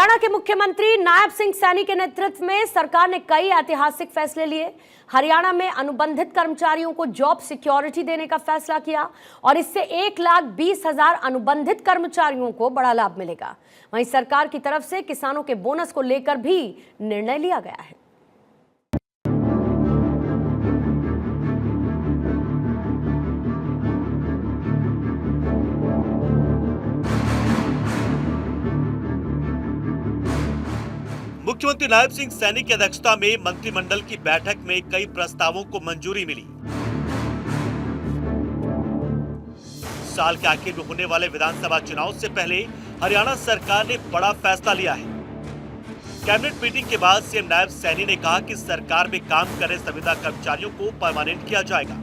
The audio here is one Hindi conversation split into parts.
हरियाणा के मुख्यमंत्री नायब सिंह सैनी के नेतृत्व में सरकार ने कई ऐतिहासिक फैसले लिए। हरियाणा में अनुबंधित कर्मचारियों को जॉब सिक्योरिटी देने का फैसला किया और इससे 1,20,000 अनुबंधित कर्मचारियों को बड़ा लाभ मिलेगा। वहीं सरकार की तरफ से किसानों के बोनस को लेकर भी निर्णय लिया गया है। मुख्यमंत्री नायब सिंह सैनी की अध्यक्षता में मंत्रिमंडल की बैठक में कई प्रस्तावों को मंजूरी मिली। साल के आखिर में होने वाले विधानसभा चुनाव से पहले हरियाणा सरकार ने बड़ा फैसला लिया है। कैबिनेट मीटिंग के बाद सीएम नायब सैनी ने कहा कि सरकार में काम कर रहे संविदा कर्मचारियों को परमानेंट किया जाएगा।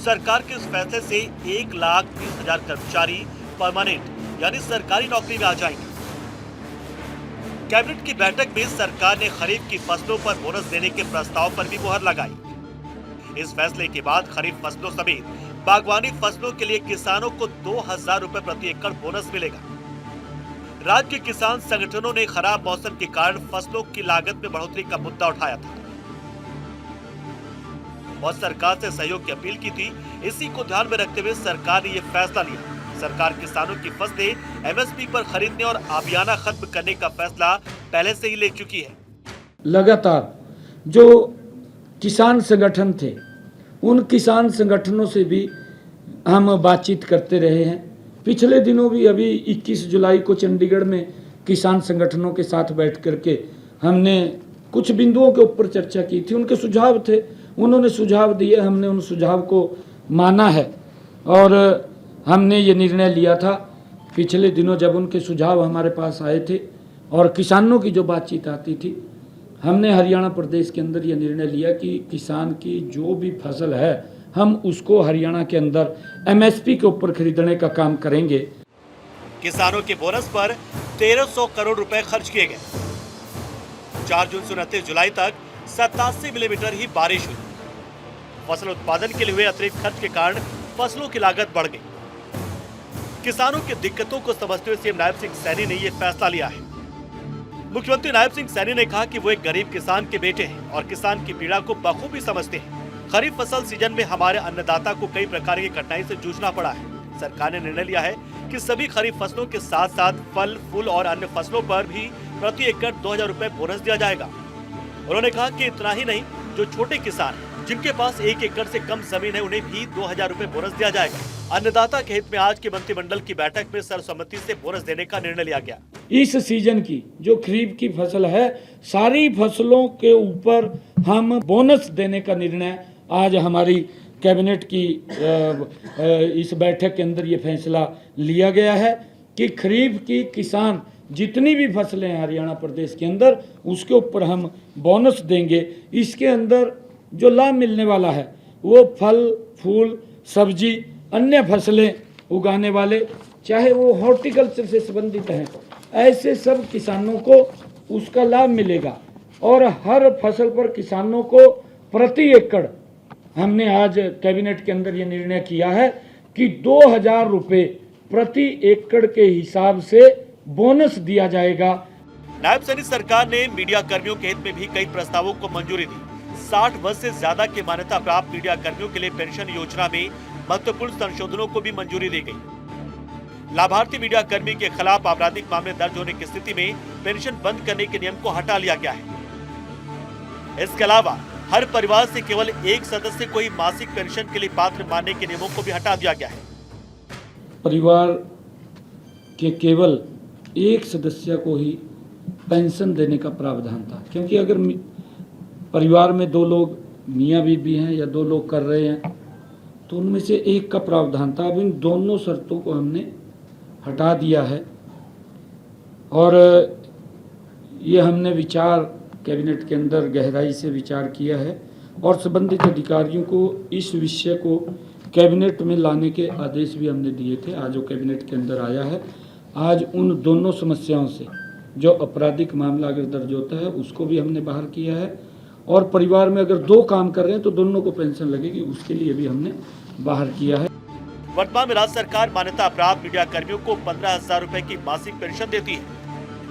सरकार के इस फैसले से 1,20,000 कर्मचारी परमानेंट यानी सरकारी नौकरी में आ जाएंगे। कैबिनेट की बैठक में सरकार ने खरीफ की फसलों पर बोनस देने के प्रस्ताव पर भी मुहर लगाई। इस फैसले के बाद खरीफ फसलों समेत बागवानी फसलों के लिए किसानों को 2,000 रुपए प्रति एकड़ बोनस मिलेगा। राज्य के किसान संगठनों ने खराब मौसम के कारण फसलों की लागत में बढ़ोतरी का मुद्दा उठाया था और सरकार से सहयोग की अपील की थी। इसी को ध्यान में रखते हुए सरकार ने यह फैसला लिया। सरकार किसानों की फसलें एमएसपी पर खरीदने और आबियाना खत्म करने का फैसला पहले से ही ले चुकी है। लगातार जो किसान संगठन थे उन किसान संगठनों से भी हम बातचीत करते रहे हैं। पिछले दिनों भी अभी 21 जुलाई को चंडीगढ़ में किसान संगठनों के साथ बैठ करके हमने कुछ बिंदुओं के ऊपर चर्चा की थी। उनके सुझाव थे, उन्होंने सुझाव दिए, हमने उन सुझाव को माना है और हमने ये निर्णय लिया था। पिछले दिनों जब उनके सुझाव हमारे पास आए थे और किसानों की जो बातचीत आती थी, हमने हरियाणा प्रदेश के अंदर ये निर्णय लिया कि किसान की जो भी फसल है हम उसको हरियाणा के अंदर एमएसपी के ऊपर खरीदने का काम करेंगे। किसानों के बोनस पर 1,300 करोड़ रुपए खर्च किए गए। 4 जून से 29 जुलाई तक 87 मिलीमीटर ही बारिश हुई। फसल उत्पादन के लिए हुए अतिरिक्त खर्च के कारण फसलों की लागत बढ़ गई। किसानों की दिक्कतों को समझते हुए सीएम नायब सिंह सैनी ने यह फैसला लिया है। मुख्यमंत्री नायब सिंह सैनी ने कहा कि वो एक गरीब किसान के बेटे हैं और किसान की पीड़ा को बखूबी समझते हैं। खरीफ फसल सीजन में हमारे अन्नदाता को कई प्रकार की कठिनाई से जूझना पड़ा है। सरकार ने निर्णय लिया है कि सभी खरीफ फसलों के साथ साथ फल, फूल और अन्य फसलों पर भी प्रति एकड़ 2,000 रुपए बोनस दिया जाएगा। उन्होंने कहा कि इतना ही नहीं, जो छोटे किसान जिनके पास 1 एकड़ से कम जमीन है उन्हें भी 2,000 रुपए बोनस दिया जाएगा। अन्नदाता के हित में आज की मंत्रिमंडल की बैठक में सर्वसम्मति से बोनस देने का निर्णय लिया गया। इस सीजन की जो खरीफ की फसल है, सारी फसलों के ऊपर हम बोनस देने का निर्णय आज हमारी कैबिनेट की इस बैठक के अंदर ये फैसला लिया गया है कि खरीफ की किसान जितनी भी फसलें हैं हरियाणा प्रदेश के अंदर उसके ऊपर हम बोनस देंगे। इसके अंदर जो लाभ मिलने वाला है वो फल, फूल, सब्जी, अन्य फसलें उगाने वाले, चाहे वो हॉर्टिकल्चर से संबंधित हैं, ऐसे सब किसानों को उसका लाभ मिलेगा। और हर फसल पर किसानों को प्रति एकड़ हमने आज कैबिनेट के अंदर ये निर्णय किया है कि 2,000 रुपये प्रति एकड़ के हिसाब से बोनस दिया जाएगा। नायब सैनी सरकार ने मीडिया कर्मियों के हित में भी कई प्रस्तावों को मंजूरी दी। 60 वर्ष से ज्यादा की मान्यता प्राप्त मीडिया कर्मियों के लिए पेंशन योजना में महत्वपूर्ण संशोधनों को भी मंजूरी दी गई। लाभार्थी मीडिया कर्मी के खिलाफ आपराधिक मामले दर्ज होने की स्थिति में पेंशन बंद करने के नियम को हटा लिया गया है। इसके अलावा हर परिवार से केवल एक सदस्य को ही मासिक पेंशन के लिए पात्र मानने के नियमों को भी हटा दिया गया है। परिवार के केवल एक सदस्य को ही पेंशन देने का प्रावधान था, क्योंकि अगर परिवार में 2 लोग मियाँ बीबी हैं या 2 लोग कर रहे हैं तो उनमें से एक का प्रावधान था। अब इन दोनों शर्तों को हमने हटा दिया है और ये हमने विचार कैबिनेट के अंदर गहराई से विचार किया है और संबंधित अधिकारियों को इस विषय को कैबिनेट में लाने के आदेश भी हमने दिए थे। आज वो कैबिनेट के अंदर आया है। आज उन दोनों समस्याओं से जो आपराधिक मामला अगर दर्ज होता है उसको भी हमने बाहर किया है और परिवार में अगर 2 काम कर रहे हैं तो दोनों को पेंशन लगेगी, उसके लिए भी हमने बाहर किया है। वर्तमान में राज्य सरकार मान्यता प्राप्त मीडिया कर्मियों को 15,000 रुपए की मासिक पेंशन देती है।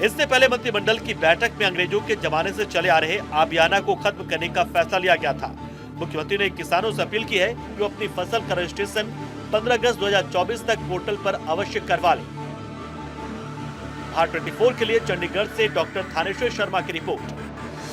इससे पहले मंत्रिमंडल की बैठक में अंग्रेजों के जमाने से चले आ रहे आबियाना को खत्म करने का फैसला लिया गया था। मुख्यमंत्री ने किसानों से अपील की है कि वो अपनी फसल का रजिस्ट्रेशन 15 अगस्त 2024 तक पोर्टल पर अवश्य करवा लें। भारत 24 के लिए चंडीगढ़ से डॉक्टर थानेश्वर शर्मा की रिपोर्ट।